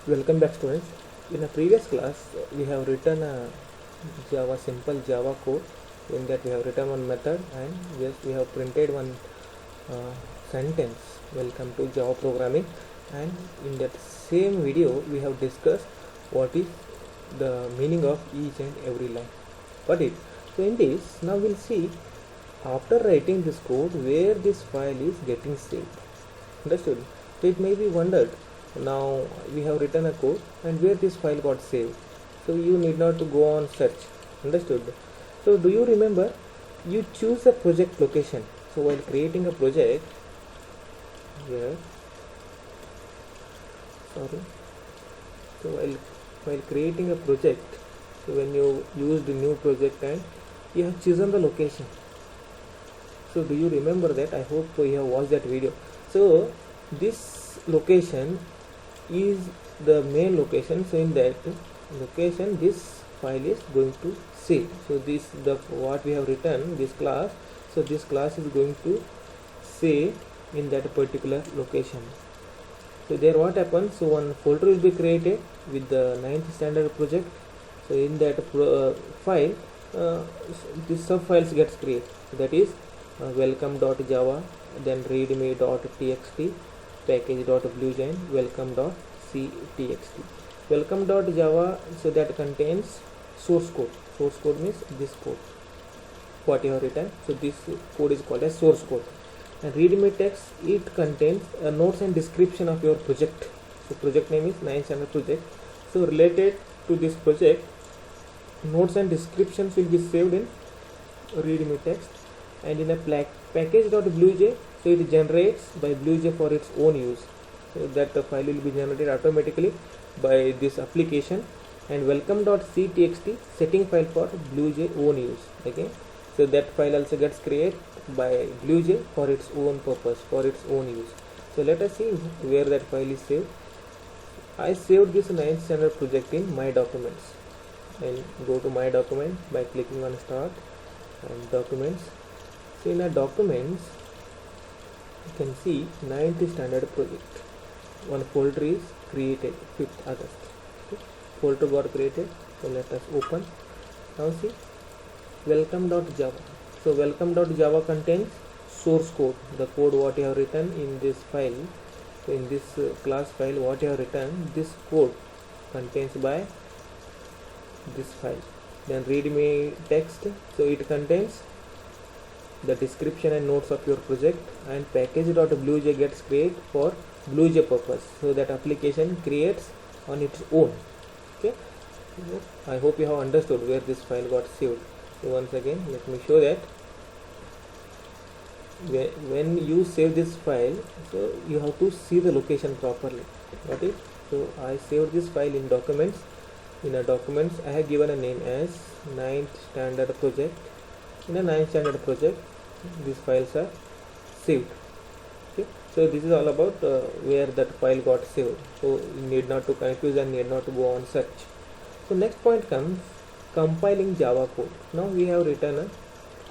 Welcome back, students. In a previous class we have written a simple Java code. In that we have written one method and yes, we have printed one sentence, welcome to Java programming, and in that same video we have discussed what is the meaning of each and every line. Got it? So in this, now we'll see after writing this code where this file is getting saved. Understood? So it may be wondered, now we have written a code and where this file got saved. So you need not to go on search. Understood? So do you remember, you choose a project location. So while creating a project here, so while creating a project, so when you use the new project and you have chosen the location. So do you remember that? I hope you have watched that video. So this location is the main location. So in that location this file is going to save. So this what we have written, this class, so this class is going to save in that particular location. So there what happens, so one folder will be created with the 9th standard project. So in that file this sub files gets created, that is welcome.java, then readme.txt, package.bluegiant, welcome.ctxt. welcome.java, so that contains source code. Source code means this code what you have written. So this code is called as source code. And readme text, it contains notes and description of your project. So project name is 9th standard project. So related to this project, notes and descriptions will be saved in readme text. And in a package.bluej, so it generates by BlueJ for its own use. So that the file will be generated automatically by this application. And welcome.ctxt, setting file for BlueJ own use. Okay, so that file also gets created by BlueJ for its own purpose, for its own use. So let us see where that file is saved. I saved this 9th standard project in my documents, and go to my document by clicking on start and documents. So in our documents you can see 9th standard project. One folder is created 5th August. Okay. Folder got created. So let us open. Now see welcome.java. So welcome.java contains source code, the code what you have written in this file. So in this class file what you have written, this code contains by this file. Then readme text, so it contains the description and notes of your project. And package.bluej gets created for BlueJ purpose, so that application creates on its own. Okay, I hope you have understood where this file got saved. So once again let me show that when you save this file, so you have to see the location properly. Got it? So I saved this file in documents. In a documents I have given a name as 9th standard project. In a 9th standard project these files are saved. Okay, so this is all about where that file got saved. So you need not to confuse and need not to go on search. So next point comes compiling Java code. Now we have written a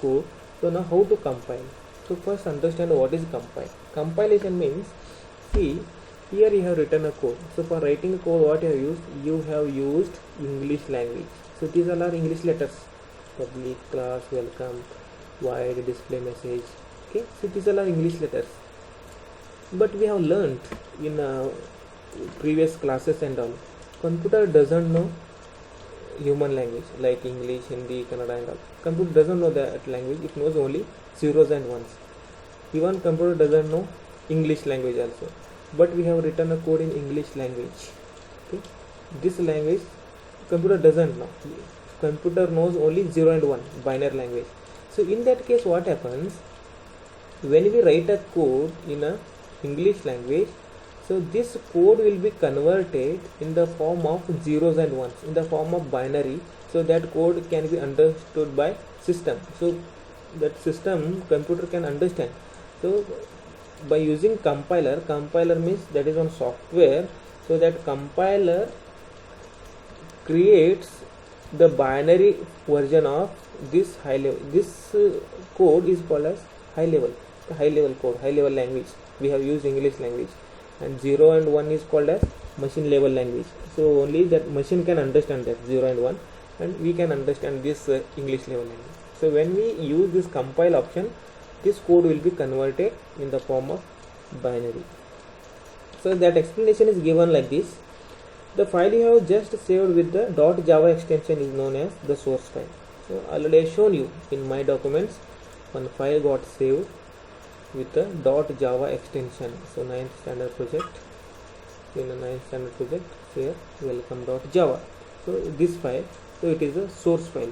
code. So now how to compile? So first understand what is compile. Compilation means, see here you have written a code. So for writing a code what you have used English language. So these all are English letters: public, class, welcome, void, display message. Okay, so these all are English letters. But we have learned in previous classes and all, computer doesn't know human language like English, Hindi, Kannada and all. Computer doesn't know that language, it knows only zeros and ones. Even computer doesn't know English language also. But we have written a code in English language. Okay, this language computer doesn't know. Computer knows only 0 and 1, binary language. So in that case what happens, when we write a code in a English language, so this code will be converted in the form of zeros and ones, in the form of binary, so that code can be understood by system. So that system, computer can understand. So by using compiler means that is one software, so that compiler creates the binary version of this high level. This code is called as high level code, high level language. We have used English language. And 0 and 1 is called as machine level language. So only that machine can understand that 0 and 1, and we can understand this English level language. So when we use this compile option, this code will be converted in the form of binary. So that explanation is given like this. The file you have just saved with the .java extension is known as the source file. So already I shown you in my documents, one file got saved with the .java extension. So 9th standard project, in the 9th standard project, here welcome.java. So this file, so it is a source file.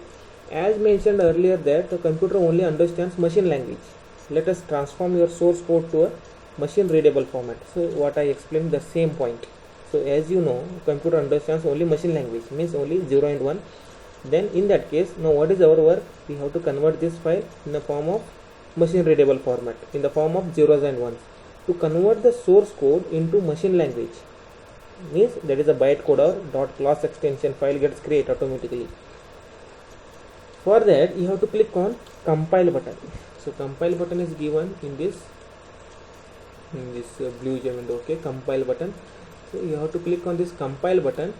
As mentioned earlier that the computer only understands machine language. Let us transform your source code to a machine readable format. So what I explained, the same point. So as you know, computer understands only machine language, means only 0 and 1. Then in that case, now what is our work? We have to convert this file in the form of machine readable format, in the form of zeros and ones. To convert the source code into machine language, means that is a bytecode or .class extension file gets created automatically. For that you have to click on compile button. So compile button is given in this blue gem window. Okay, compile button. So you have to click on this compile button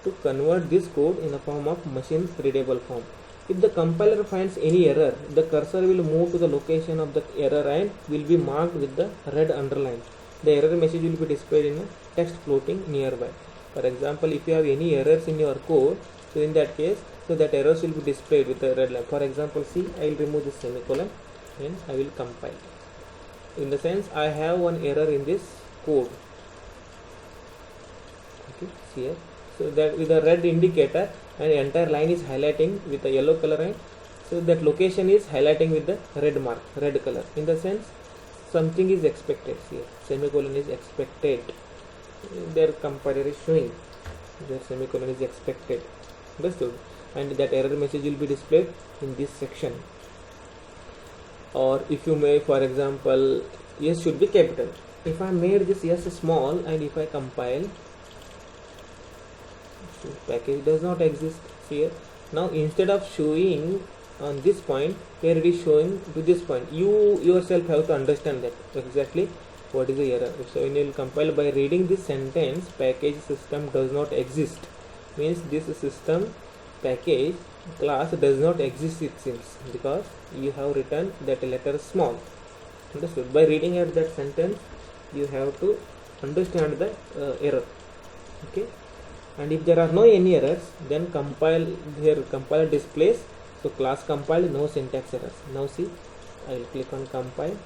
to convert this code in the form of machine readable form. If the compiler finds any error, the cursor will move to the location of the error and will be marked with the red underline. The error message will be displayed in a text floating nearby. For example, if you have any errors in your code, so in that case, so that errors will be displayed with the red line. For example, see, I will remove this semicolon and I will compile. In the sense, I have one error in this code. Okay, see here. So that with a red indicator and the entire line is highlighting with a yellow color, and so that location is highlighting with the red mark, red color. In the sense, something is expected here. Semicolon is expected. Their compiler is showing their semicolon is expected. Understood? And that error message will be displayed in this section. Or if you may, for example, yes should be capital. If I made this yes small and if I compile, so package does not exist here. Now instead of showing on this point, here it is showing to this point. You yourself have to understand that exactly what is the error. So when you will compile by reading this sentence, package system does not exist, means this system package class does not exist, it seems, because you have written that letter small. Understood? By reading at that sentence, you have to understand the error. Okay, and if there are no any errors, then compile here, compiler displays. So class compiled, no syntax errors. Now see, I will click on compile.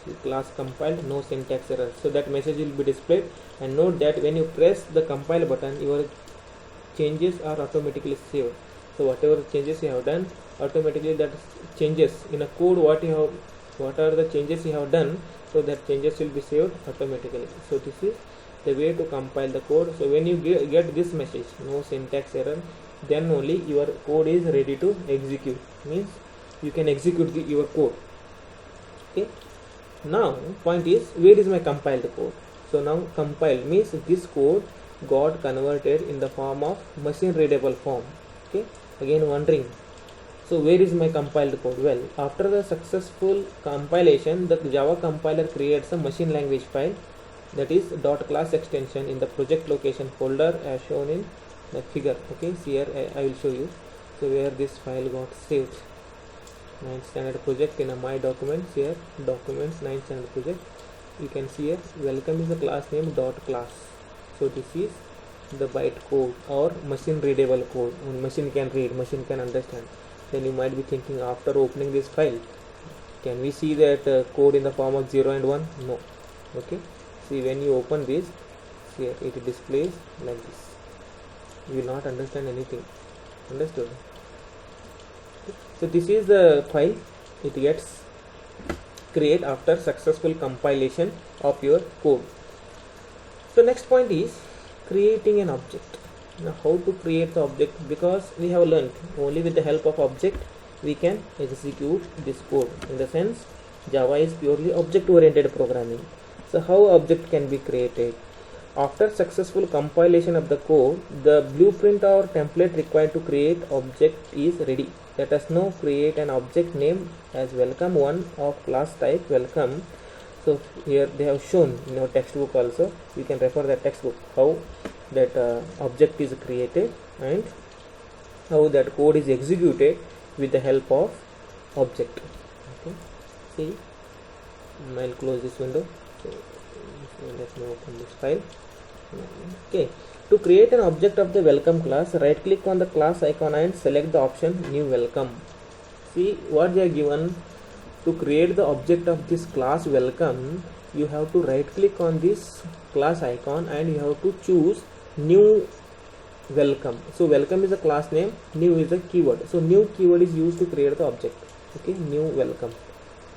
See, class compiled, no syntax errors. So that message will be displayed. And note that when you press the compile button, your changes are automatically saved. So whatever changes you have done, automatically that changes in a code, what are the changes you have done, so that changes will be saved automatically. So this is the way to compile the code. So when you get this message, no syntax error, then only your code is ready to execute, means you can execute your code. Okay, now point is, where is my compiled code? So now compile means this code got converted in the form of machine readable form. Okay, again wondering, so where is my compiled code? Well, after the successful compilation, the Java compiler creates a machine language file, that is .class extension, in the project location folder as shown in the figure. Okay, see here I will show you. So where this file got saved, 9th standard project, in my documents, here documents 9th standard project, you can see here welcome is the class name .class. So this is the byte code or machine readable code. When machine can read, machine can understand. Then you might be thinking, after opening this file, can we see that code in the form of 0 and 1? No. Okay, see, when you open this, here it displays like this. You will not understand anything. Understood? So this is the file it gets create after successful compilation of your code. So next point is creating an object. Now how to create the object, because we have learned only with the help of object we can execute this code. In the sense, Java is purely object oriented programming. So how object can be created? After successful compilation of the code, the blueprint or template required to create object is ready. Let us now create an object name as welcome1 of class type welcome. So here they have shown in our textbook also. You can refer that textbook how that object is created and how that code is executed with the help of object. Okay, see, I'll close this window. So let me open this file. Okay, to create an object of the welcome class, right click on the class icon and select the option new welcome. See what they are given. To create the object of this class welcome, you have to right click on this class icon and you have to choose new welcome. So welcome is a class name, new is a keyword. So new keyword is used to create the object. Okay, new welcome.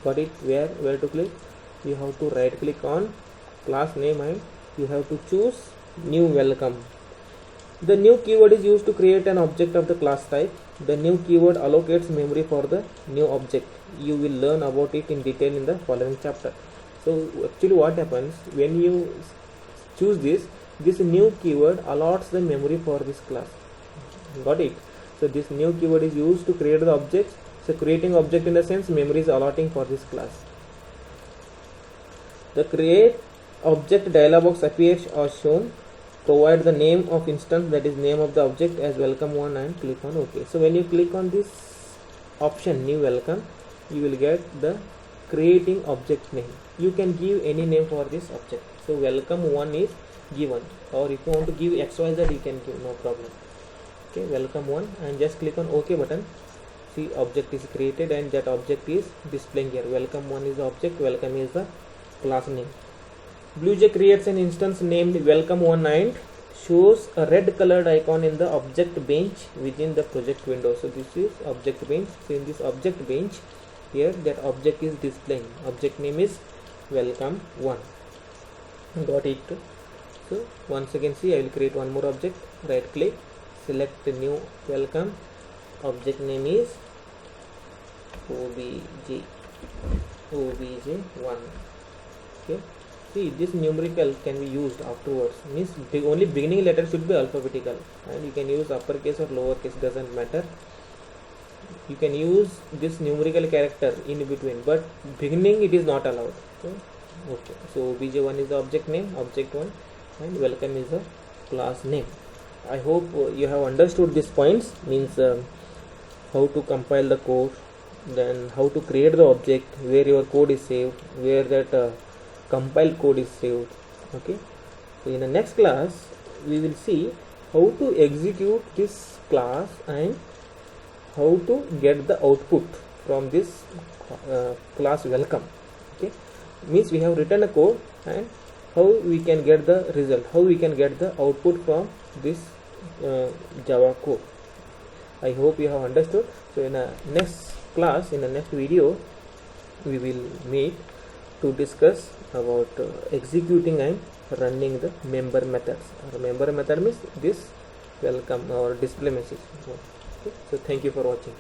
Got it? Where to click? You have to right click on class name and you have to choose new welcome. The new keyword is used to create an object of the class type. The new keyword allocates memory for the new object. You will learn about it in detail in the following chapter. So actually what happens when you choose this new keyword allots the memory for this class. Got it? So this new keyword is used to create the object. So creating object in the sense memory is allotting for this class. The create object dialog box appears as shown. Provide the name of instance, that is name of the object, as welcome one and click on OK. So when you click on this option new welcome, you will get the creating object name. You can give any name for this object. So welcome one is given, or if you want to give XYZ you can give, no problem. Okay, welcome one and just click on OK button. See, object is created and that object is displaying here. Welcome one is the object, welcome is the class name. BlueJ creates an instance named welcome one and shows a red colored icon in the object bench within the project window. So this is object bench. So in this object bench, here that object is displaying. Object name is welcome one. Got it? So once again, see, I will create one more object. Right click, select the new welcome. Object name is obj1. Okay. See, this numerical can be used afterwards. Means only beginning letter should be alphabetical, and you can use uppercase or lowercase, doesn't matter. You can use this numerical character in between, but beginning it is not allowed. Okay. So obj1 is the object name, object one, and welcome is the class name. I hope you have understood these points. Means how to compile the code, then how to create the object, where your code is saved, where that compiled code is saved. Okay, so in the next class we will see how to execute this class and how to get the output from this class welcome. Okay, means we have written a code and how we can get the result, how we can get the output from this Java code. I hope you have understood. So in the next class, in the next video, we will meet to discuss about executing and running the member methods. Member method means this welcome or display message. Okay. So thank you for watching.